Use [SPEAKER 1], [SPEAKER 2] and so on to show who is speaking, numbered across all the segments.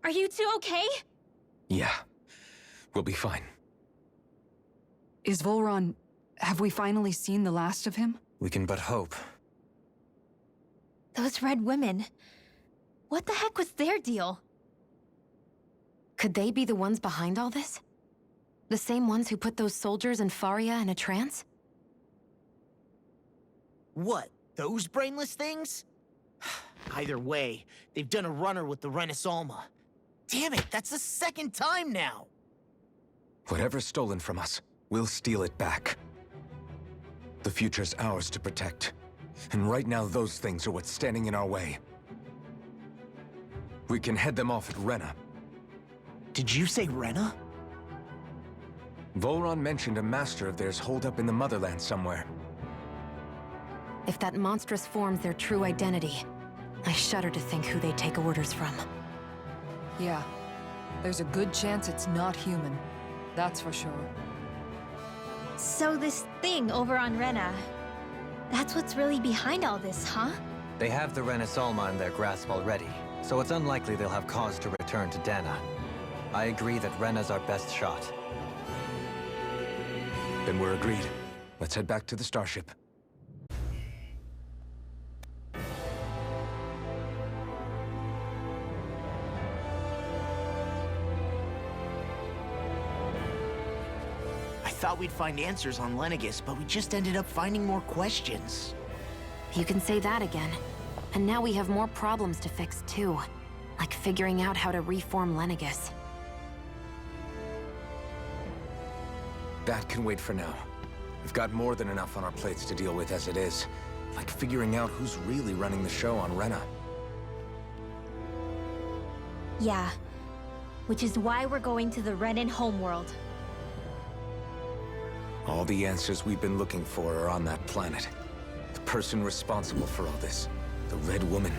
[SPEAKER 1] Are you two okay?
[SPEAKER 2] Yeah. We'll be fine.
[SPEAKER 3] Is Volron... have we finally seen the last of him?
[SPEAKER 2] We can but hope.
[SPEAKER 1] Those red women. What the heck was their deal?
[SPEAKER 4] Could they be the ones behind all this? The same ones who put those soldiers in Faria in a trance?
[SPEAKER 5] What? Those brainless things? Either way, they've done a runner with the Renaissalma. Damn it, that's the second time now!
[SPEAKER 2] Whatever's stolen from us, we'll steal it back. The future's ours to protect. And right now, those things are what's standing in our way. We can head them off at Rena.
[SPEAKER 5] Did you say Rena?
[SPEAKER 2] Volron mentioned a master of theirs holed up in the Motherland somewhere.
[SPEAKER 4] If that monstrous form's their true identity, I shudder to think who they take orders from.
[SPEAKER 3] Yeah. There's a good chance it's not human. That's for sure.
[SPEAKER 1] So this thing over on Rena, that's what's really behind all this, huh?
[SPEAKER 6] They have the Renaissalma in their grasp already, so it's unlikely they'll have cause to return to Dana. I agree that Rena's our best shot.
[SPEAKER 2] Then we're agreed. Let's head back to the starship.
[SPEAKER 5] I thought we'd find answers on Lenegis, but we just ended up finding more questions.
[SPEAKER 4] You can say that again. And now we have more problems to fix too. Like figuring out how to reform Lenegis.
[SPEAKER 2] That can wait for now. We've got more than enough on our plates to deal with as it is. Like figuring out who's really running the show on Rena.
[SPEAKER 1] Yeah. Which is why we're going to the Renan homeworld.
[SPEAKER 2] All the answers we've been looking for are on that planet. The person responsible for all this. The Red Woman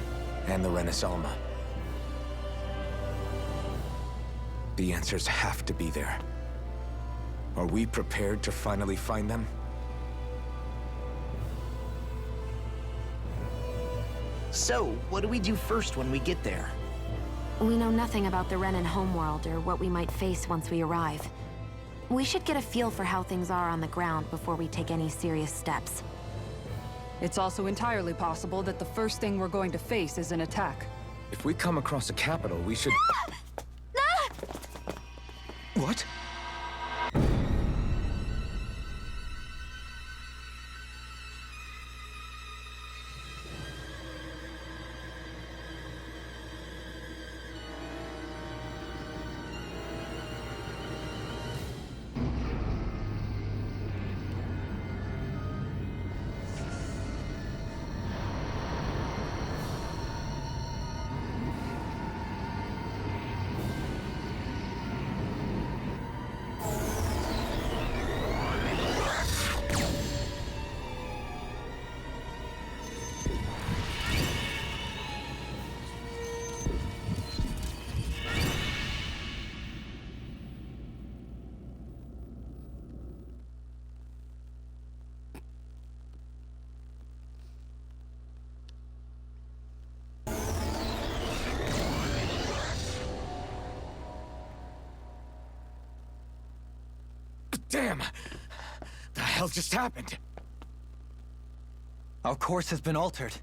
[SPEAKER 2] and the Renaissalma. The answers have to be there. Are we prepared to finally find them?
[SPEAKER 5] So, what do we do first when we get there?
[SPEAKER 4] We know nothing about the Renan homeworld or what we might face once we arrive. We should get a feel for how things are on the ground before we take any serious steps.
[SPEAKER 3] It's also entirely possible that the first thing we're going to face is an attack.
[SPEAKER 2] If we come across a capital, we should... What? Damn! The hell just happened?
[SPEAKER 6] Our course has been altered.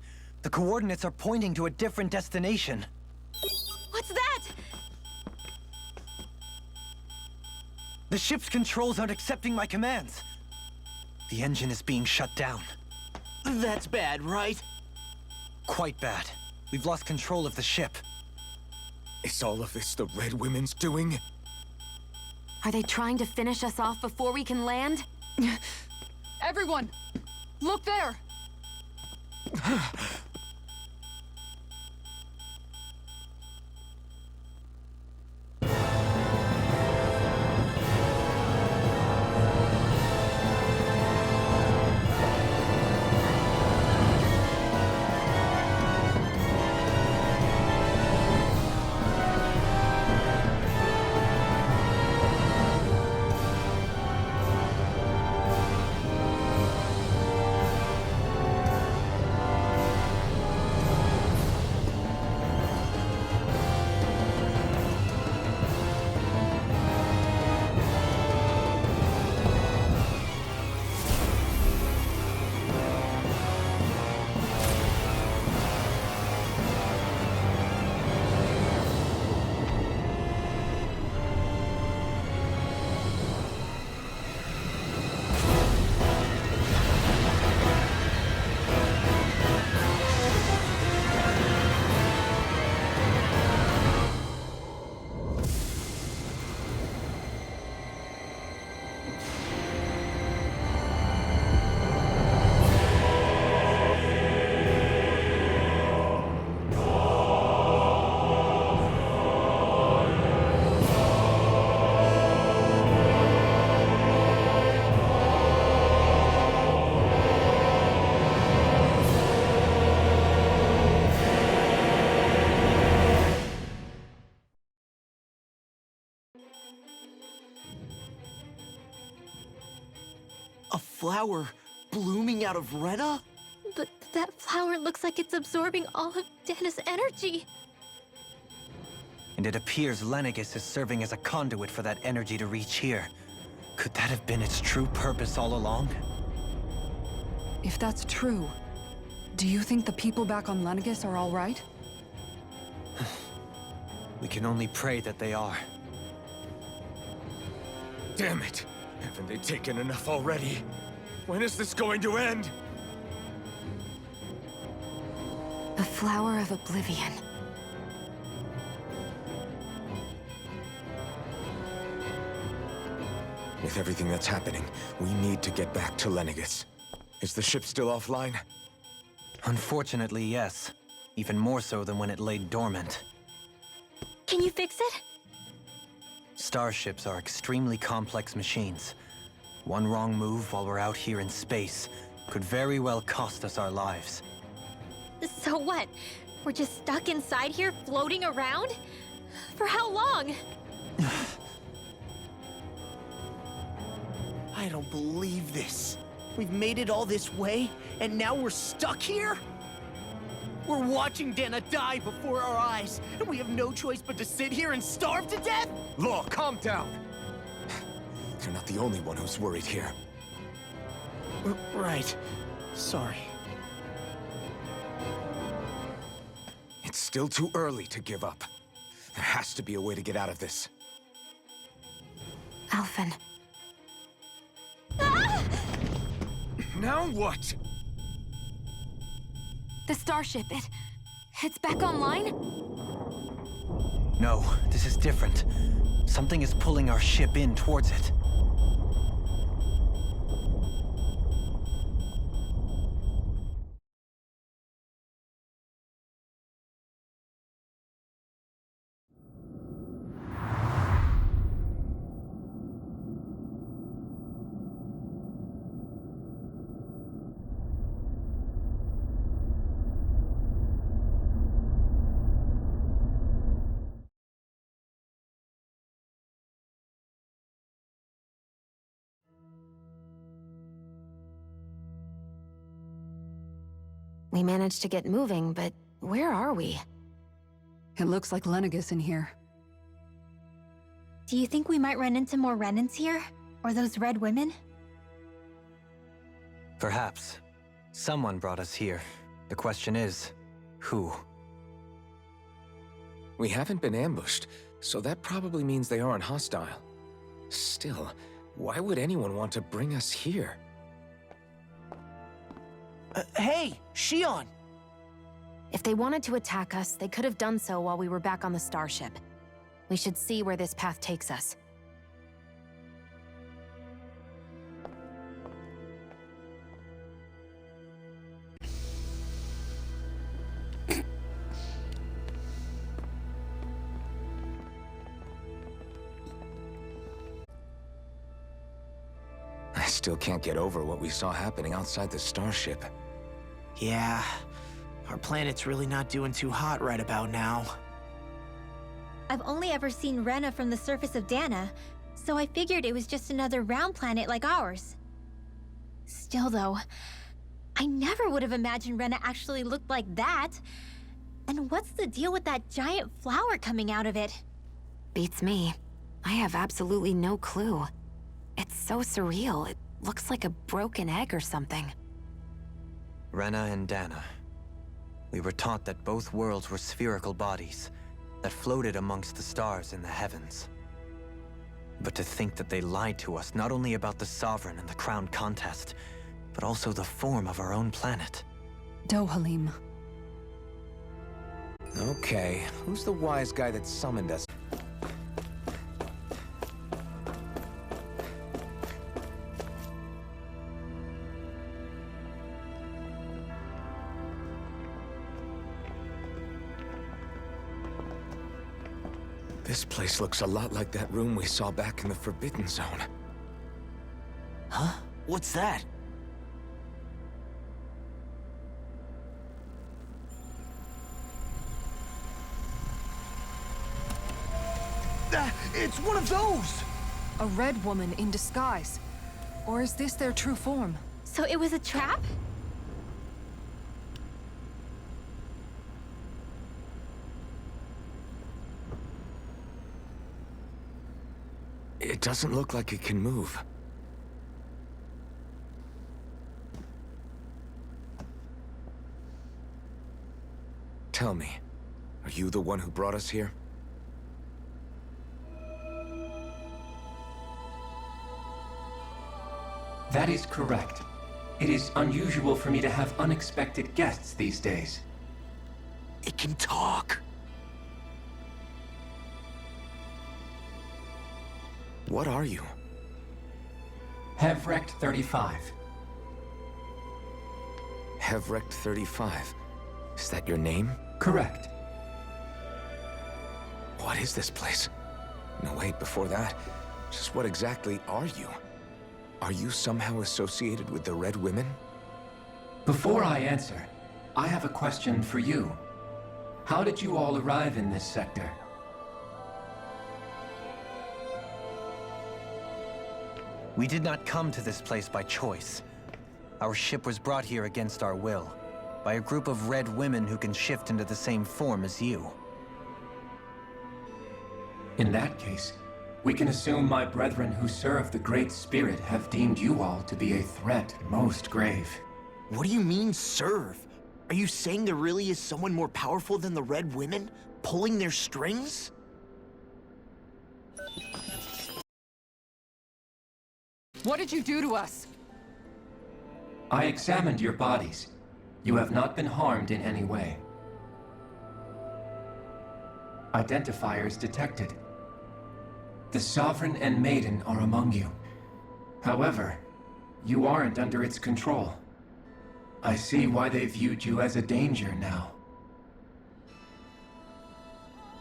[SPEAKER 6] The coordinates are pointing to a different destination.
[SPEAKER 1] What's that?
[SPEAKER 6] The ship's controls aren't accepting my commands. The engine is being shut down.
[SPEAKER 5] That's bad, right?
[SPEAKER 6] Quite bad. We've lost control of the ship.
[SPEAKER 2] Is all of this the Red Women's doing?
[SPEAKER 4] Are they trying to finish us off before we can land?
[SPEAKER 3] Everyone! Look there!
[SPEAKER 5] A flower blooming out of Rena?
[SPEAKER 1] But that flower looks like it's absorbing all of Dana's energy.
[SPEAKER 6] And it appears Lenegis is serving as a conduit for that energy to reach here. Could that have been its true purpose all along?
[SPEAKER 3] If that's true, do you think the people back on Lenegis are all right?
[SPEAKER 6] We can only pray that they are.
[SPEAKER 2] Damn it! Haven't they taken enough already? When is this going to end?
[SPEAKER 4] The Flower of Oblivion.
[SPEAKER 2] With everything that's happening, we need to get back to Lenegis. Is the ship still offline?
[SPEAKER 6] Unfortunately, yes. Even more so than when it lay dormant.
[SPEAKER 1] Can you fix it?
[SPEAKER 6] Starships are extremely complex machines. One wrong move while we're out here in space could very well cost us our lives.
[SPEAKER 1] So what? We're just stuck inside here, floating around? For how long?
[SPEAKER 5] I don't believe this. We've made it all this way, and now we're stuck here? We're watching Dana die before our eyes, and we have no choice but to sit here and starve to death?
[SPEAKER 2] Law, calm down! You're not the only one who's worried here.
[SPEAKER 5] Right. Sorry.
[SPEAKER 2] It's still too early to give up. There has to be a way to get out of this.
[SPEAKER 4] Alphen.
[SPEAKER 2] Now what?
[SPEAKER 4] The starship, it's back online?
[SPEAKER 6] No, this is different. Something is pulling our ship in towards it.
[SPEAKER 4] We managed to get moving, but where are we?
[SPEAKER 3] It looks like Lenegis in here.
[SPEAKER 1] Do you think we might run into more Renans here? Or those red women?
[SPEAKER 6] Perhaps. Someone brought us here. The question is, who?
[SPEAKER 2] We haven't been ambushed, so that probably means they aren't hostile. Still, why would anyone want to bring us here?
[SPEAKER 5] Hey, Shion!
[SPEAKER 4] If they wanted to attack us, they could have done so while we were back on the starship. We should see where this path takes us.
[SPEAKER 2] I still can't get over what we saw happening outside the starship.
[SPEAKER 5] Yeah, our planet's really not doing too hot right about now.
[SPEAKER 1] I've only ever seen Rena from the surface of Dana, so I figured it was just another round planet like ours. Still though, I never would have imagined Rena actually looked like that. And what's the deal with that giant flower coming out of it?
[SPEAKER 4] Beats me. I have absolutely no clue. It's so surreal. It looks like a broken egg or something.
[SPEAKER 6] Rena and Dana. We were taught that both worlds were spherical bodies that floated amongst the stars in the heavens. But to think that they lied to us not only about the Sovereign and the Crown contest, but also the form of our own planet.
[SPEAKER 3] Dohalim.
[SPEAKER 2] Okay, who's the wise guy that summoned us? This place looks a lot like that room we saw back in the Forbidden Zone.
[SPEAKER 5] Huh? What's that?
[SPEAKER 3] It's one of those! A red woman in disguise. Or is this their true form?
[SPEAKER 1] So it was a trap?
[SPEAKER 2] It doesn't look like it can move. Tell me, are you the one who brought us here?
[SPEAKER 7] That is correct. It is unusual for me to have unexpected guests these days.
[SPEAKER 5] It can talk.
[SPEAKER 2] What are you?
[SPEAKER 7] Hevrect 35.
[SPEAKER 2] Hevrect 35. Is that your name?
[SPEAKER 7] Correct.
[SPEAKER 2] What is this place? No, wait, before that, just what exactly are you? Are you somehow associated with the Red Women?
[SPEAKER 7] Before I answer, I have a question for you. How did you all arrive in this sector?
[SPEAKER 6] We did not come to this place by choice. Our ship was brought here against our will, by a group of red women who can shift into the same form as you.
[SPEAKER 7] In that case, we can assume my brethren who serve the Great Spirit have deemed you all to be a threat most grave.
[SPEAKER 5] What do you mean, serve? Are you saying there really is someone more powerful than the Red Women, pulling their strings?
[SPEAKER 3] What did you do to us?
[SPEAKER 7] I examined your bodies. You have not been harmed in any way. Identifiers detected. The Sovereign and Maiden are among you. However, you aren't under its control. I see why they viewed you as a danger now.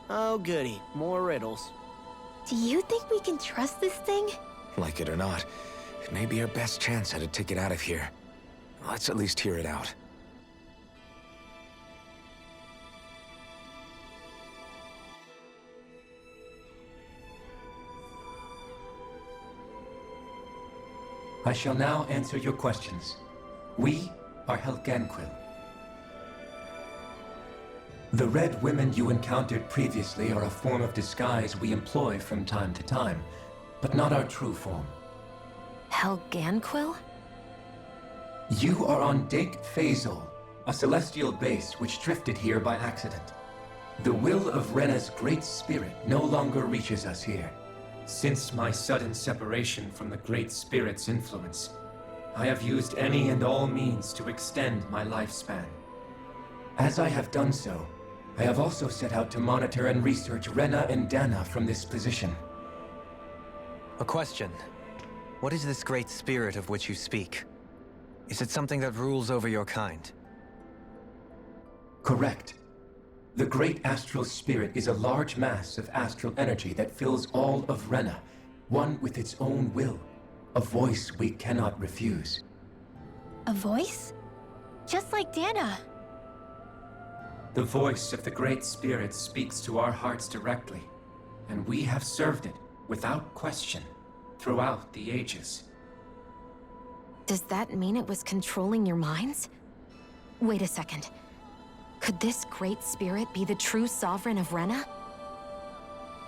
[SPEAKER 5] Oh, goody. More riddles.
[SPEAKER 1] Do you think we can trust this thing?
[SPEAKER 2] Like it or not, it may be our best chance at a ticket out of here. Let's at least hear it out.
[SPEAKER 7] I shall now answer your questions. We are Helganquil. The Red Women you encountered previously are a form of disguise we employ from time to time, but not our true form.
[SPEAKER 4] Helganquil?
[SPEAKER 7] You are on Dake Phasol, a celestial base which drifted here by accident. The will of Rena's great spirit no longer reaches us here. Since my sudden separation from the Great Spirit's influence, I have used any and all means to extend my lifespan. As I have done so, I have also set out to monitor and research Rena and Dana from this position.
[SPEAKER 6] A question. What is this great spirit of which you speak? Is it something that rules over your kind?
[SPEAKER 7] Correct. The Great Astral Spirit is a large mass of astral energy that fills all of Rena, one with its own will, a voice we cannot refuse.
[SPEAKER 1] A voice? Just like Dana.
[SPEAKER 7] The voice of the Great Spirit speaks to our hearts directly, and we have served it without question throughout the ages.
[SPEAKER 4] Does that mean it was controlling your minds? Wait a second. Could this great spirit be the true sovereign of Rena?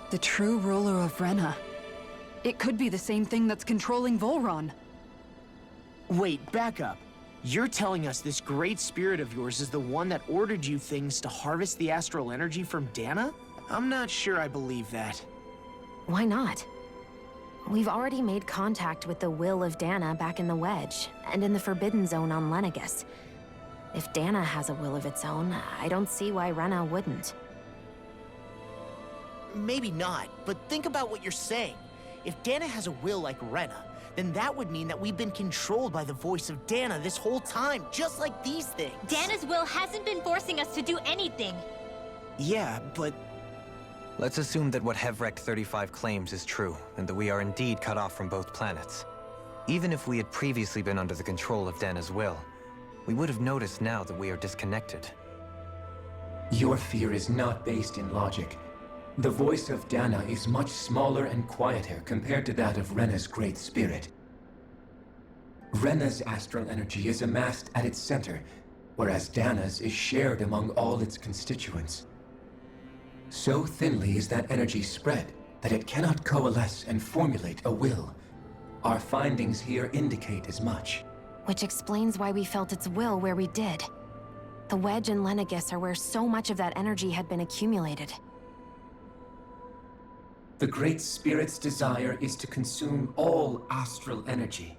[SPEAKER 3] The true ruler of Rena. It could be the same thing that's controlling Volron.
[SPEAKER 5] Wait, back up. You're telling us this great spirit of yours is the one that ordered you things to harvest the astral energy from Dana? I'm not sure I believe that.
[SPEAKER 4] Why not? We've already made contact with the will of Dana back in the Wedge, and in the Forbidden Zone on Lenegus. If Dana has a will of its own, I don't see why Rena wouldn't.
[SPEAKER 5] Maybe not, but think about what you're saying. If Dana has a will like Rena, then that would mean that we've been controlled by the voice of Dana this whole time, just like these things.
[SPEAKER 1] Dana's will hasn't been forcing us to do anything.
[SPEAKER 5] Yeah, but
[SPEAKER 6] Let's assume that what Hevrect 35 claims is true, and that we are indeed cut off from both planets. Even if we had previously been under the control of Dana's will, we would have noticed now that we are disconnected.
[SPEAKER 7] Your fear is not based in logic. The voice of Dana is much smaller and quieter compared to that of Rena's great spirit. Rena's astral energy is amassed at its center, whereas Dana's is shared among all its constituents. So thinly is that energy spread that it cannot coalesce and formulate a will. Our findings here indicate as much.
[SPEAKER 4] Which explains why we felt its will where we did. The Wedge and Lenegis are where so much of that energy had been accumulated.
[SPEAKER 7] The Great Spirit's desire is to consume all astral energy.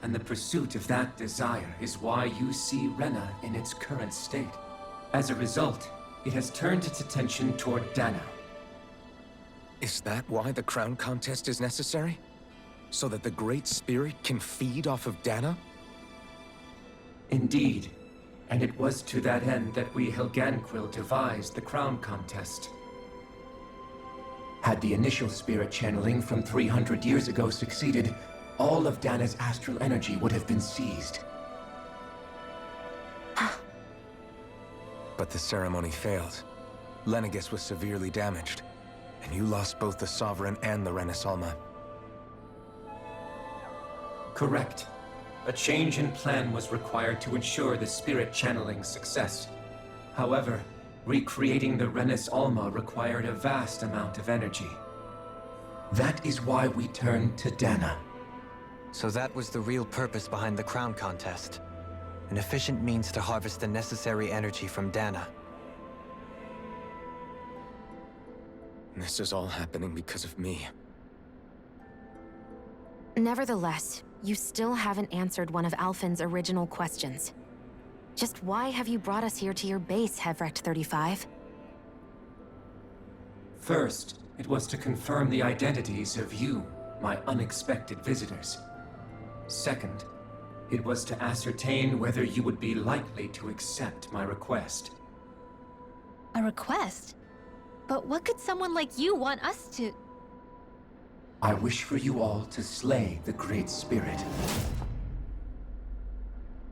[SPEAKER 7] And the pursuit of that desire is why you see Rena in its current state. As a result, it has turned its attention toward Dana.
[SPEAKER 2] Is that why the crown contest is necessary? So that the Great Spirit can feed off of Dana?
[SPEAKER 7] Indeed. And it was to that end that we Helganquil devised the crown contest. Had the initial spirit channeling from 300 years ago succeeded, all of Dana's astral energy would have been seized.
[SPEAKER 2] But the ceremony failed. Lenegis was severely damaged, and you lost both the Sovereign and the Renis Alma.
[SPEAKER 7] Correct. A change in plan was required to ensure the spirit channeling's success. However, recreating the Renis Alma required a vast amount of energy. That is why we turned to Dana.
[SPEAKER 6] So that was the real purpose behind the crown contest. An efficient means to harvest the necessary energy from Dana.
[SPEAKER 2] This is all happening because of me.
[SPEAKER 4] Nevertheless, you still haven't answered one of Alphen's original questions. Just why have you brought us here to your base, Hevrecht 35?
[SPEAKER 7] First, it was to confirm the identities of you, my unexpected visitors. Second, it was to ascertain whether you would be likely to accept my request.
[SPEAKER 1] A request? But what could someone like you want us to...
[SPEAKER 7] I wish for you all to slay the Great Spirit.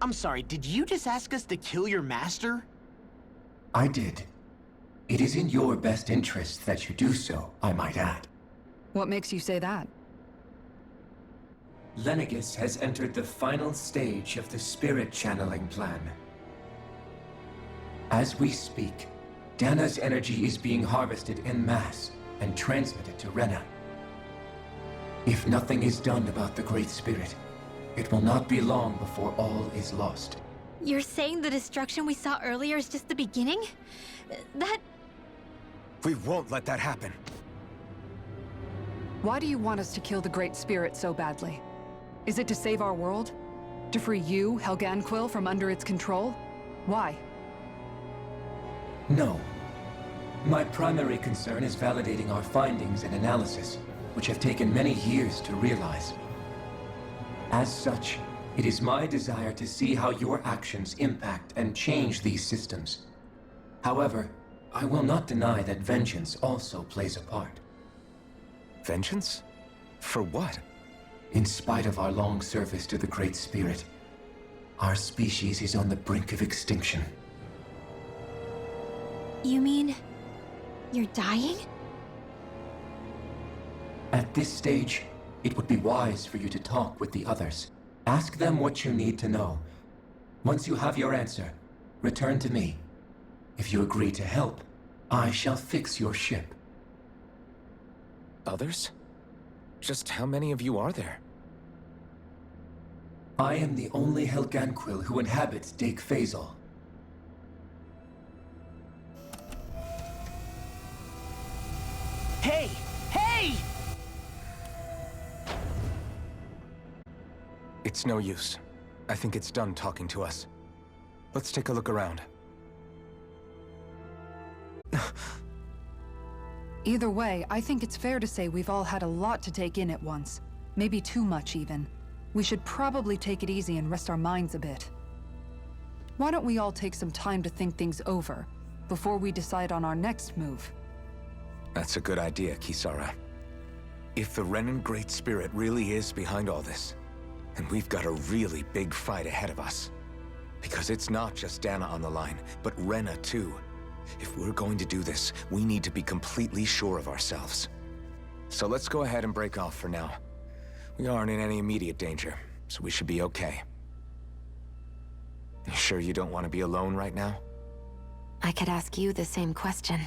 [SPEAKER 5] I'm sorry, did you just ask us to kill your master?
[SPEAKER 7] I did. It is in your best interest that you do so, I might add.
[SPEAKER 3] What makes you say that?
[SPEAKER 7] Lenegis has entered the final stage of the spirit channeling plan. As we speak, Dana's energy is being harvested en masse and transmitted to Rena. If nothing is done about the Great Spirit, it will not be long before all is lost.
[SPEAKER 1] You're saying the destruction we saw earlier is just the beginning? That...
[SPEAKER 2] We won't let that happen.
[SPEAKER 3] Why do you want us to kill the Great Spirit so badly? Is it to save our world? To free you, Helganquil, from under its control? Why?
[SPEAKER 7] No. My primary concern is validating our findings and analysis, which have taken many years to realize. As such, it is my desire to see how your actions impact and change these systems. However, I will not deny that vengeance also plays a part.
[SPEAKER 2] Vengeance? For what?
[SPEAKER 7] In spite of our long service to the Great Spirit, our species is on the brink of extinction.
[SPEAKER 1] You mean... you're dying?
[SPEAKER 7] At this stage, it would be wise for you to talk with the others. Ask them what you need to know. Once you have your answer, return to me. If you agree to help, I shall fix your ship.
[SPEAKER 2] Others? Just how many of you are there?
[SPEAKER 7] I am the only Helganquil who inhabits Dake Faisal.
[SPEAKER 5] Hey! Hey!
[SPEAKER 2] It's no use. I think it's done talking to us. Let's take a look around.
[SPEAKER 3] Either way, I think it's fair to say we've all had a lot to take in at once. Maybe too much, even. We should probably take it easy and rest our minds a bit. Why don't we all take some time to think things over, before we decide on our next move?
[SPEAKER 2] That's a good idea, Kisara. If the Renan Great Spirit really is behind all this, then we've got a really big fight ahead of us. Because it's not just Dana on the line, but Rena too. If we're going to do this, we need to be completely sure of ourselves. So let's go ahead and break off for now. We aren't in any immediate danger, so we should be okay. You sure you don't want to be alone right now?
[SPEAKER 4] I could ask you the same question.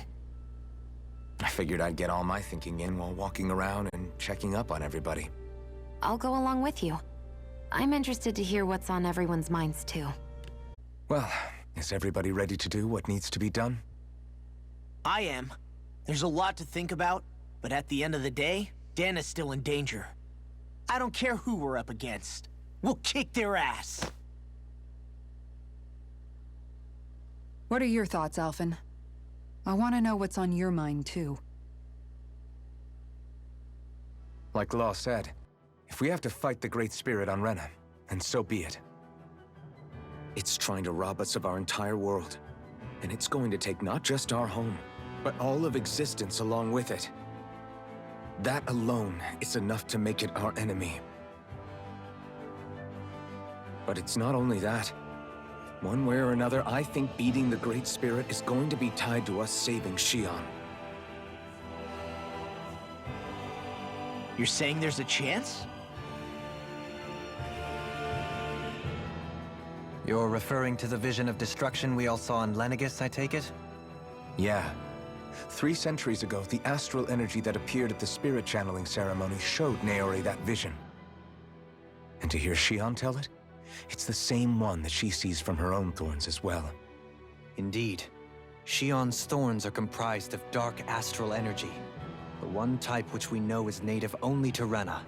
[SPEAKER 2] I figured I'd get all my thinking in while walking around and checking up on everybody.
[SPEAKER 4] I'll go along with you. I'm interested to hear what's on everyone's minds, too.
[SPEAKER 2] Well, is everybody ready to do what needs to be done?
[SPEAKER 5] I am. There's a lot to think about, but at the end of the day, Dana's still in danger. I don't care who we're up against. We'll kick their ass.
[SPEAKER 3] What are your thoughts, Alphen? I want to know what's on your mind, too.
[SPEAKER 2] Like Law said, if we have to fight the Great Spirit on Rena, then so be it. It's trying to rob us of our entire world, and it's going to take not just our home, but all of existence along with it. That alone is enough to make it our enemy. But it's not only that. One way or another, I think beating the Great Spirit is going to be tied to us saving Xion.
[SPEAKER 5] You're saying there's a chance?
[SPEAKER 6] You're referring to the vision of destruction we all saw in Lenegis, I take it?
[SPEAKER 2] Yeah. 3 centuries ago, the astral energy that appeared at the spirit channeling ceremony showed Naori that vision. And to hear Xion tell it, it's the same one that she sees from her own thorns as well.
[SPEAKER 6] Indeed. Xion's thorns are comprised of dark astral energy, the one type which we know is native only to Rena.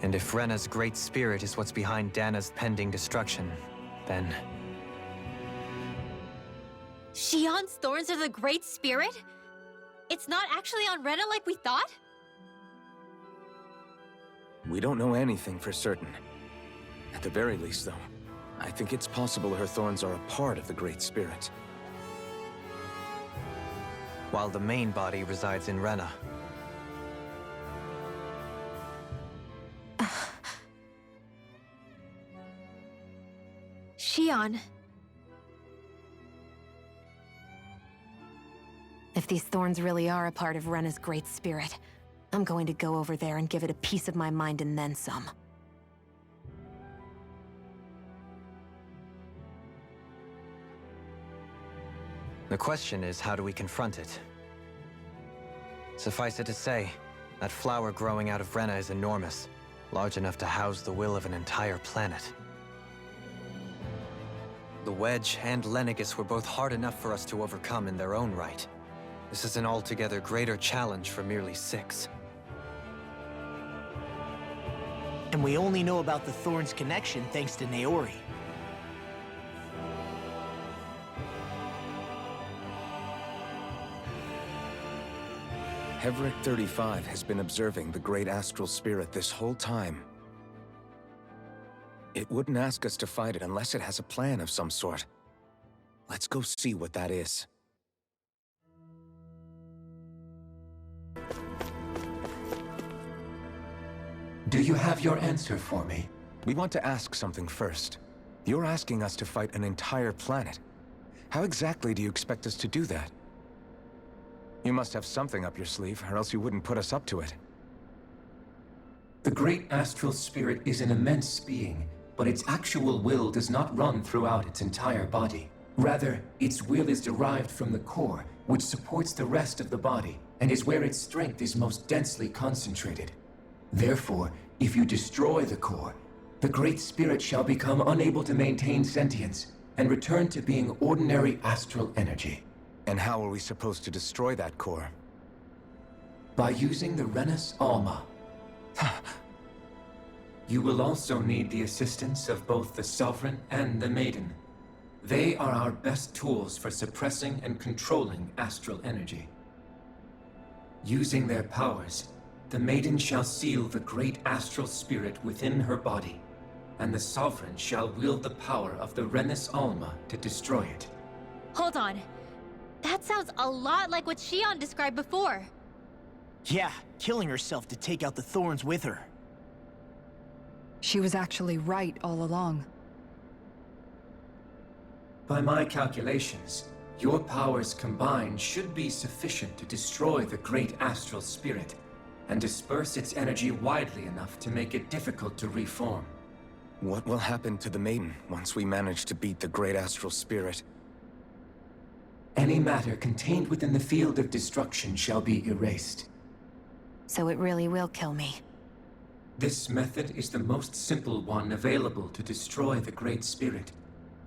[SPEAKER 6] And if Rena's great spirit is what's behind Dana's pending destruction, then...
[SPEAKER 1] Xion's thorns are the Great Spirit? It's not actually on Rena like we thought?
[SPEAKER 2] We don't know anything for certain. At the very least, though, I think it's possible her thorns are a part of the Great Spirit.
[SPEAKER 6] While the main body resides in Rena.
[SPEAKER 1] Xion.
[SPEAKER 4] If these thorns really are a part of Rena's great spirit, I'm going to go over there and give it a piece of my mind and then some.
[SPEAKER 6] The question is, how do we confront it? Suffice it to say, that flower growing out of Rena is enormous, large enough to house the will of an entire planet. The Wedge and Lenegis were both hard enough for us to overcome in their own right. This is an altogether greater challenge for merely 6.
[SPEAKER 5] And we only know about the Thorns connection thanks to Naori.
[SPEAKER 2] Heverick 35 has been observing the Great Astral Spirit this whole time. It wouldn't ask us to fight it unless it has a plan of some sort. Let's go see what that is.
[SPEAKER 7] Do you have your answer for me?
[SPEAKER 2] We want to ask something first. You're asking us to fight an entire planet. How exactly do you expect us to do that? You must have something up your sleeve, or else you wouldn't put us up to it.
[SPEAKER 7] The Great Astral Spirit is an immense being, but its actual will does not run throughout its entire body. Rather, its will is derived from the core, which supports the rest of the body, and is where its strength is most densely concentrated. Therefore, if you destroy the core, the Great Spirit shall become unable to maintain sentience, and return to being ordinary astral energy.
[SPEAKER 2] And how are we supposed to destroy that core?
[SPEAKER 7] By using the Renis Alma. You will also need the assistance of both the Sovereign and the Maiden. They are our best tools for suppressing and controlling astral energy. Using their powers, the Maiden shall seal the great astral spirit within her body, and the Sovereign shall wield the power of the Renis Alma to destroy it.
[SPEAKER 1] Hold on. That sounds a lot like what Xion described before.
[SPEAKER 5] Yeah, killing herself to take out the Thorns with her.
[SPEAKER 3] She was actually right all along.
[SPEAKER 7] By my calculations, your powers combined should be sufficient to destroy the great astral spirit. and disperse its energy widely enough to make it difficult to reform.
[SPEAKER 2] What will happen to the Maiden once we manage to beat the Great Astral Spirit?
[SPEAKER 7] Any matter contained within the field of destruction shall be erased.
[SPEAKER 4] So it really will kill me.
[SPEAKER 7] This method is the most simple one available to destroy the Great Spirit,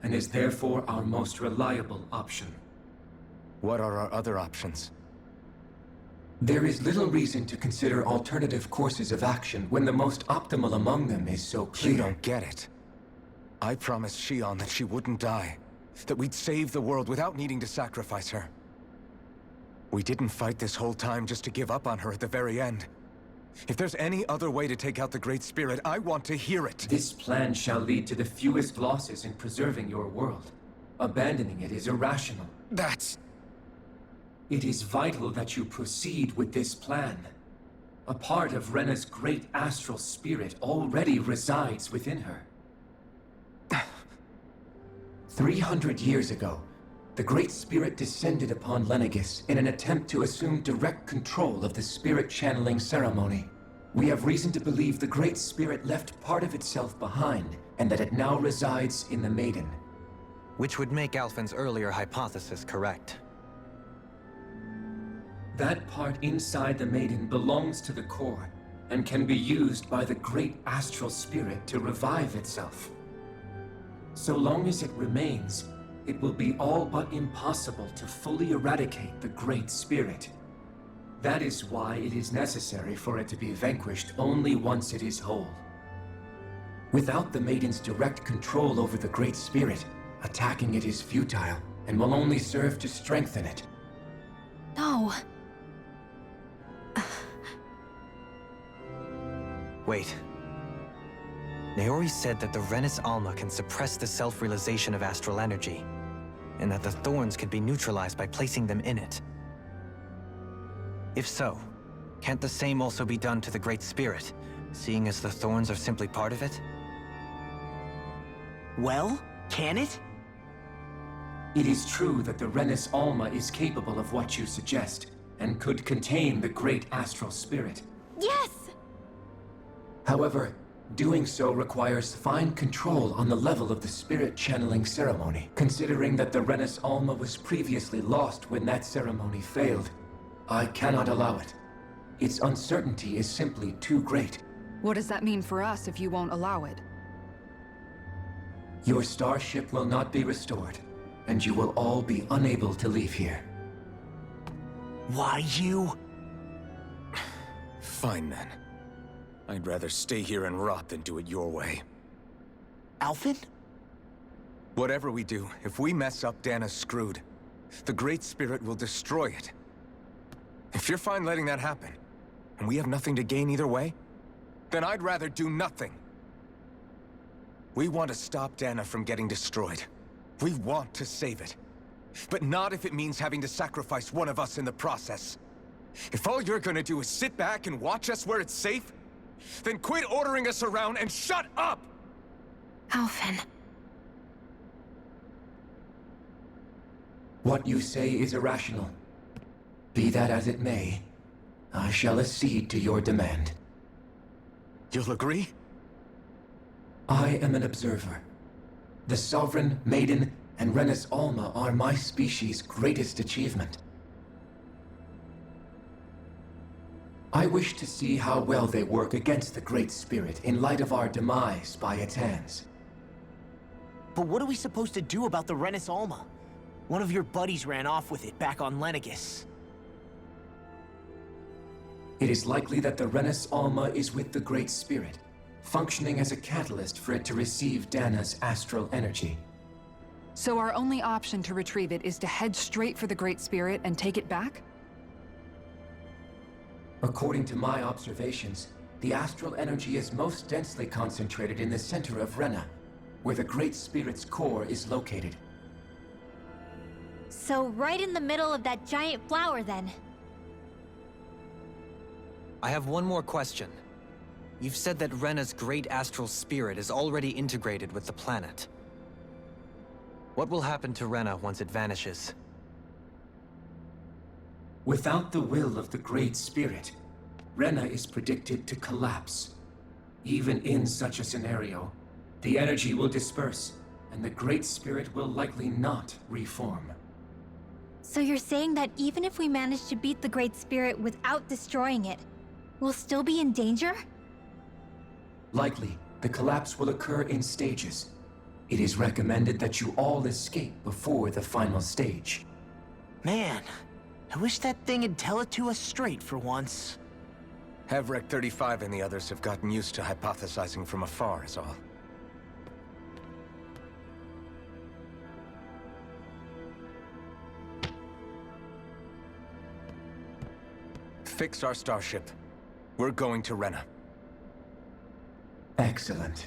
[SPEAKER 7] and is therefore our most reliable option.
[SPEAKER 2] What are our other options?
[SPEAKER 7] There is little reason to consider alternative courses of action when the most optimal among them is so clear.
[SPEAKER 2] You don't get it. I promised Shion that she wouldn't die, that we'd save the world without needing to sacrifice her. We didn't fight this whole time just to give up on her at the very end. If there's any other way to take out the Great Spirit, I want to hear it.
[SPEAKER 7] This plan shall lead to the fewest losses in preserving your world. Abandoning it is irrational. It is vital that you proceed with this plan. A part of Rena's great astral spirit already resides within her. 300 years ago, the Great Spirit descended upon Lenegis in an attempt to assume direct control of the spirit channeling ceremony. We have reason to believe the Great Spirit left part of itself behind, and that it now resides in the Maiden.
[SPEAKER 6] Which would make Alphen's earlier hypothesis correct.
[SPEAKER 7] That part inside the Maiden belongs to the core, and can be used by the great astral spirit to revive itself. So long as it remains, it will be all but impossible to fully eradicate the Great Spirit. That is why it is necessary for it to be vanquished only once it is whole. Without the Maiden's direct control over the Great Spirit, attacking it is futile, and will only serve to strengthen it.
[SPEAKER 1] No.
[SPEAKER 6] Wait. Naori said that the Renis Alma can suppress the self-realization of astral energy, and that the thorns could be neutralized by placing them in it. If so, can't the same also be done to the Great Spirit, seeing as the thorns are simply part of it?
[SPEAKER 5] Well, can it?
[SPEAKER 7] It is true that the Renis Alma is capable of what you suggest, and could contain the great astral spirit.
[SPEAKER 1] Yes!
[SPEAKER 7] However, doing so requires fine control on the level of the spirit channeling ceremony. Considering that the Renis Alma was previously lost when that ceremony failed, I cannot allow it. Its uncertainty is simply too great.
[SPEAKER 3] What does that mean for us if you won't allow it?
[SPEAKER 7] Your starship will not be restored, and you will all be unable to leave here.
[SPEAKER 5] Why you?
[SPEAKER 2] Fine then. I'd rather stay here and rot than do it your way.
[SPEAKER 5] Alphen?
[SPEAKER 2] Whatever we do, if we mess up, Dana's screwed. The Great Spirit will destroy it. If you're fine letting that happen, and we have nothing to gain either way, then I'd rather do nothing. We want to stop Dana from getting destroyed. We want to save it. But not if it means having to sacrifice one of us in the process. If all you're gonna do is sit back and watch us where it's safe, then quit ordering us around and shut up!
[SPEAKER 4] Alphen.
[SPEAKER 7] What you say is irrational. Be that as it may, I shall accede to your demand.
[SPEAKER 2] You'll agree?
[SPEAKER 7] I am an observer. The Sovereign, Maiden, and Renis Alma are my species' greatest achievement. I wish to see how well they work against the Great Spirit in light of our demise by its hands.
[SPEAKER 5] But what are we supposed to do about the Renis Alma? One of your buddies ran off with it back on Lenegis.
[SPEAKER 7] It is likely that the Renis Alma is with the Great Spirit, functioning as a catalyst for it to receive Dana's astral energy.
[SPEAKER 3] So our only option to retrieve it is to head straight for the Great Spirit and take it back?
[SPEAKER 7] According to my observations, the astral energy is most densely concentrated in the center of Rena, where the Great Spirit's core is located.
[SPEAKER 1] So right in the middle of that giant flower, then.
[SPEAKER 6] I have one more question. You've said that Rena's great astral spirit is already integrated with the planet. What will happen to Rena once it vanishes?
[SPEAKER 7] Without the will of the Great Spirit, Rena is predicted to collapse. Even in such a scenario, the energy will disperse, and the Great Spirit will likely not reform.
[SPEAKER 1] So you're saying that even if we manage to beat the Great Spirit without destroying it, we'll still be in danger?
[SPEAKER 7] Likely, the collapse will occur in stages. It is recommended that you all escape before the final stage.
[SPEAKER 5] Man, I wish that thing would tell it to us straight for once.
[SPEAKER 2] Hevrek 35 and the others have gotten used to hypothesizing from afar, is all. Fix our starship. We're going to Rena.
[SPEAKER 7] Excellent.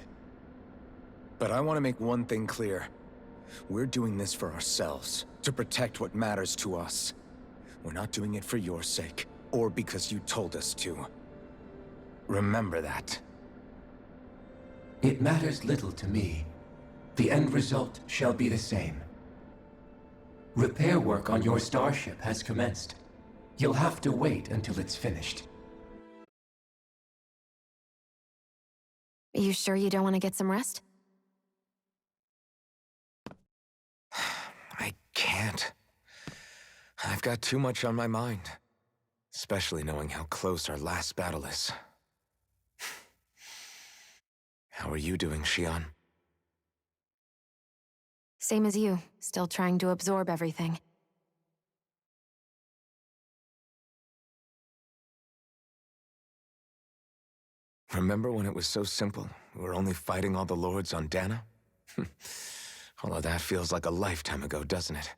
[SPEAKER 2] But I want to make one thing clear. We're doing this for ourselves, to protect what matters to us. We're not doing it for your sake, or because you told us to. Remember that.
[SPEAKER 7] It matters little to me. The end result shall be the same. Repair work on your starship has commenced. You'll have to wait until it's finished.
[SPEAKER 4] Are you sure you don't want to get some rest?
[SPEAKER 2] I can't. I've got too much on my mind. Especially knowing how close our last battle is. How are you doing, Xion?
[SPEAKER 4] Same as you, still trying to absorb everything.
[SPEAKER 2] Remember when it was so simple? We were only fighting all the lords on Dana? All of that feels like a lifetime ago, doesn't it?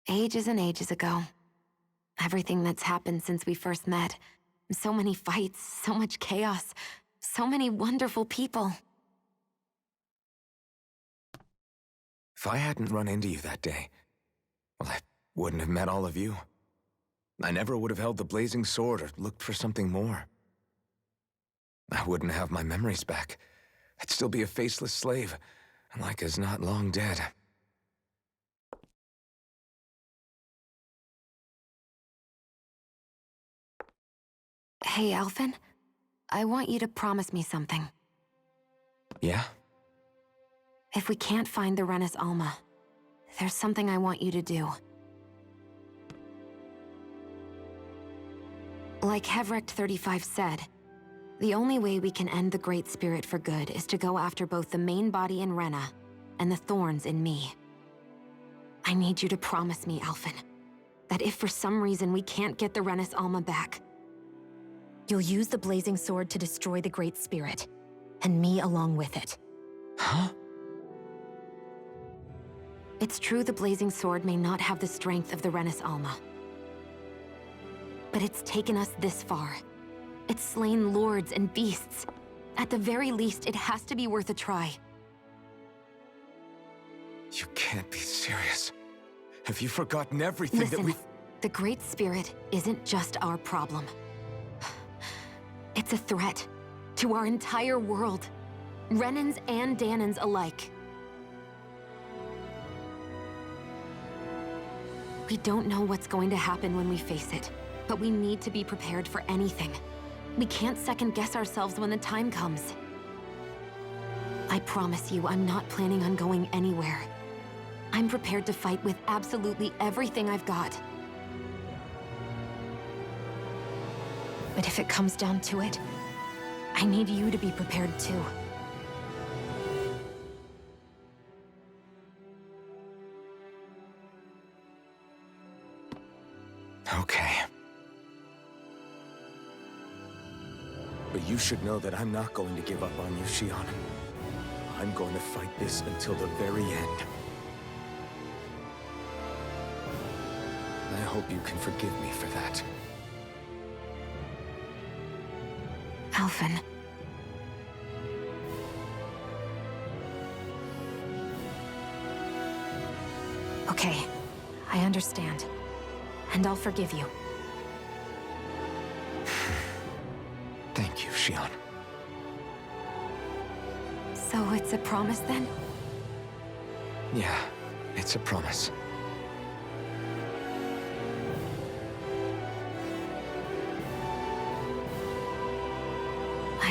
[SPEAKER 4] Ages and ages ago. Everything that's happened since we first met. So many fights, so much chaos, so many wonderful people.
[SPEAKER 2] If I hadn't run into you that day, well, I wouldn't have met all of you. I never would have held the blazing sword or looked for something more. I wouldn't have my memories back. I'd still be a faceless slave, like as not long dead.
[SPEAKER 4] Hey, Alphen. I want you to promise me something.
[SPEAKER 2] Yeah?
[SPEAKER 4] If we can't find the Renis Alma, there's something I want you to do. Like Hevrek 35 said, the only way we can end the Great Spirit for good is to go after both the main body in Rena and the thorns in me. I need you to promise me, Alphen, that if for some reason we can't get the Renis Alma back, you'll use the blazing sword to destroy the Great Spirit, and me along with it.
[SPEAKER 2] Huh?
[SPEAKER 4] It's true the blazing sword may not have the strength of the Renis Alma. But it's taken us this far. It's slain lords and beasts. At the very least, it has to be worth a try.
[SPEAKER 2] You can't be serious. Have you forgotten everything
[SPEAKER 4] Listen,
[SPEAKER 2] that we...
[SPEAKER 4] the Great Spirit isn't just our problem. It's a threat to our entire world. Renans and Danans alike. We don't know what's going to happen when we face it, but we need to be prepared for anything. We can't second-guess ourselves when the time comes. I promise you, I'm not planning on going anywhere. I'm prepared to fight with absolutely everything I've got. But if it comes down to it, I need you to be prepared too.
[SPEAKER 2] Okay. But you should know that I'm not going to give up on you, Xion. I'm going to fight this until the very end. I hope you can forgive me for that.
[SPEAKER 4] Alphen. Okay, I understand. And I'll forgive you.
[SPEAKER 2] Thank you, Xion.
[SPEAKER 4] So it's a promise then?
[SPEAKER 2] Yeah, it's a promise.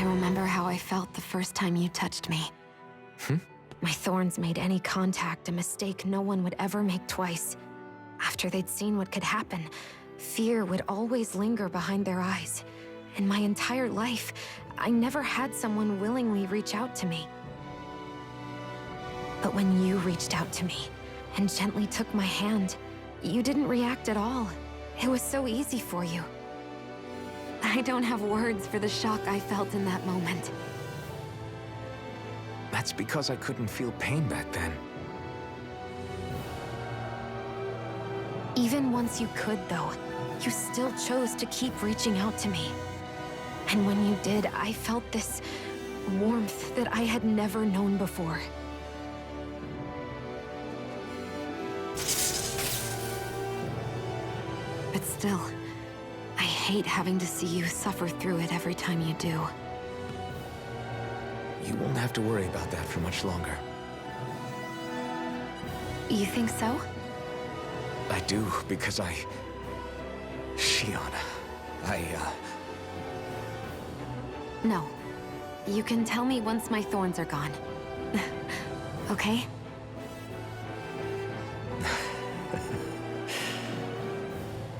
[SPEAKER 4] I remember how I felt the first time you touched me. My thorns made any contact a mistake no one would ever make twice. After they'd seen what could happen, fear would always linger behind their eyes. In my entire life, I never had someone willingly reach out to me. But when you reached out to me and gently took my hand, you didn't react at all. It was so easy for you. I don't have words for the shock I felt in that moment.
[SPEAKER 2] That's because I couldn't feel pain back then.
[SPEAKER 4] Even once you could, though, you still chose to keep reaching out to me. And when you did, I felt this warmth that I had never known before. But still, I hate having to see you suffer through it every time you do.
[SPEAKER 2] You won't have to worry about that for much longer.
[SPEAKER 4] You think so?
[SPEAKER 2] I do, because Shion,
[SPEAKER 4] No. You can tell me once my thorns are gone. Okay?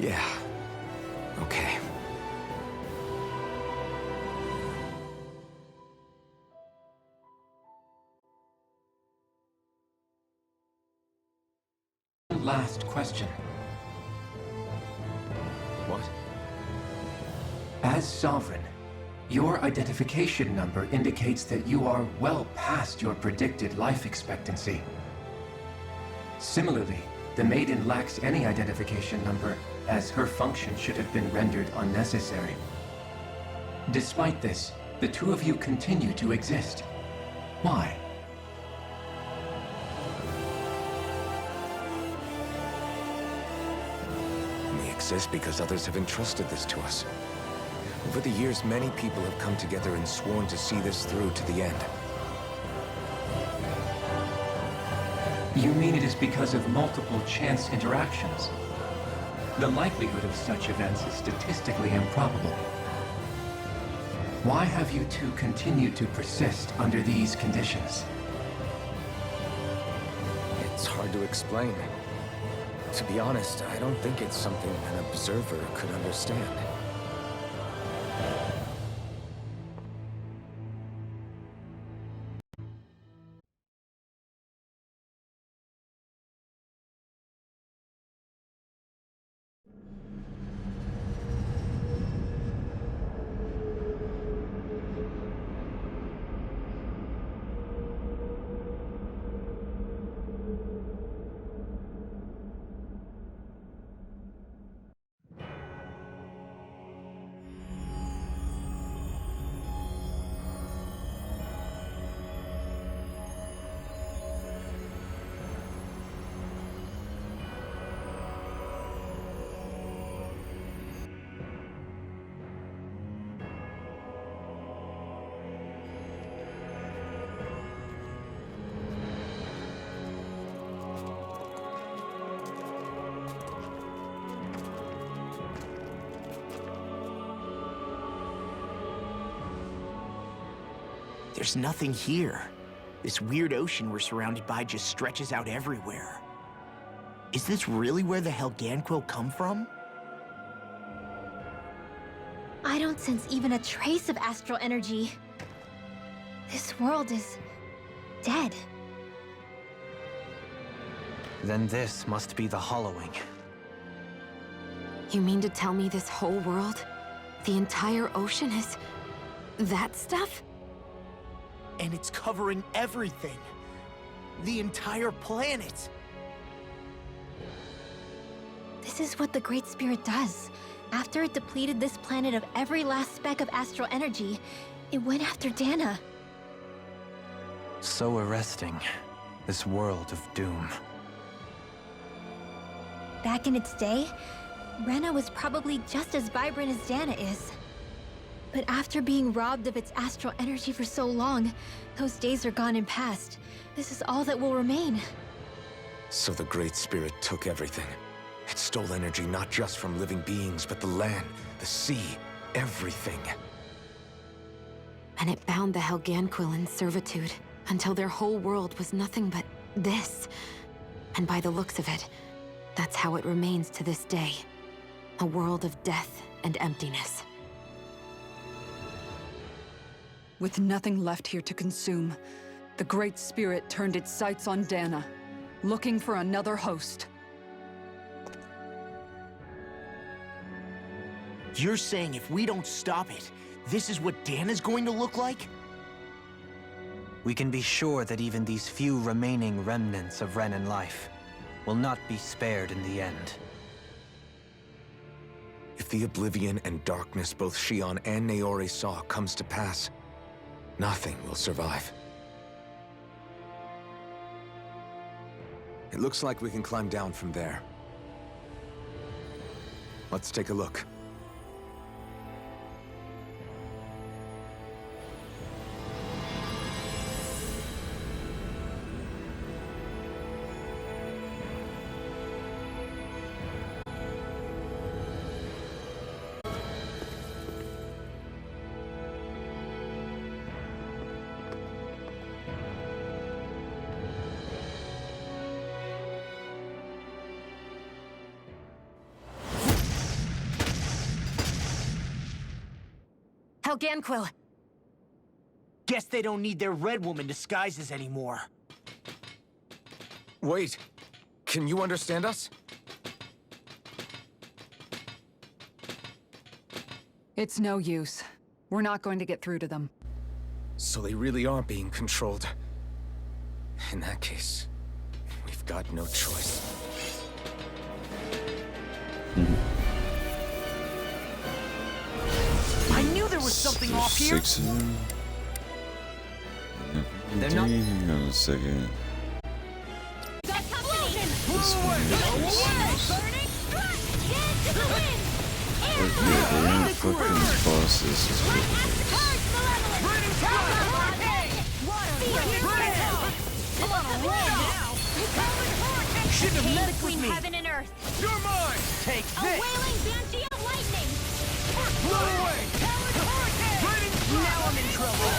[SPEAKER 2] Yeah. Okay.
[SPEAKER 7] Last question.
[SPEAKER 2] What?
[SPEAKER 7] As Sovereign, your identification number indicates that you are well past your predicted life expectancy. Similarly, the Maiden lacks any identification number, as her function should have been rendered unnecessary. Despite this, the two of you continue to exist. Why?
[SPEAKER 2] We exist because others have entrusted this to us. Over the years, many people have come together and sworn to see this through to the end.
[SPEAKER 7] You mean it is because of multiple chance interactions? The likelihood of such events is statistically improbable. Why have you two continued to persist under these conditions?
[SPEAKER 2] It's hard to explain. To be honest, I don't think it's something an observer could understand.
[SPEAKER 5] There's nothing here. This weird ocean we're surrounded by just stretches out everywhere. Is this really where the Helganquil come from?
[SPEAKER 1] I don't sense even a trace of astral energy. This world is dead.
[SPEAKER 6] Then this must be the Hollowing.
[SPEAKER 4] You mean to tell me this whole world, the entire ocean is that stuff?
[SPEAKER 5] And it's covering everything. The entire planet.
[SPEAKER 1] This is what the Great Spirit does. After it depleted this planet of every last speck of astral energy, it went after Dana.
[SPEAKER 6] So arresting. This world of doom.
[SPEAKER 1] Back in its day, Rena was probably just as vibrant as Dana is. But after being robbed of its astral energy for so long, those days are gone and past. This is all that will remain.
[SPEAKER 2] So the Great Spirit took everything. It stole energy not just from living beings, but the land, the sea, everything.
[SPEAKER 4] And it bound the Helganquil in servitude until their whole world was nothing but this. And by the looks of it, that's how it remains to this day. A world of death and emptiness.
[SPEAKER 3] With nothing left here to consume, the Great Spirit turned its sights on Dana, looking for another host.
[SPEAKER 5] You're saying if we don't stop it, this is what Dana's going to look like?
[SPEAKER 6] We can be sure that even these few remaining remnants of Renan life will not be spared in the end.
[SPEAKER 2] If the oblivion and darkness both Shion and Naori saw comes to pass, nothing will survive. It looks like we can climb down from there. Let's take a look.
[SPEAKER 4] Helganquil!
[SPEAKER 5] Guess they don't need their Red Woman disguises anymore.
[SPEAKER 2] Wait, can you understand us?
[SPEAKER 3] It's no use. We're not going to get through to them.
[SPEAKER 2] So they really are being controlled. In that case, we've got no choice.
[SPEAKER 5] I knew there was something off here!
[SPEAKER 8] 6 of them?
[SPEAKER 6] They're not-
[SPEAKER 8] Hang on a second. This one yeah, they're in fucking bosses.
[SPEAKER 5] Shouldn't have met with
[SPEAKER 1] Between
[SPEAKER 5] me!
[SPEAKER 1] heaven and earth.
[SPEAKER 5] You're mine! Take
[SPEAKER 1] A
[SPEAKER 5] this!
[SPEAKER 1] wailing banshee of lightning.
[SPEAKER 5] Blow away! Now I'm in trouble!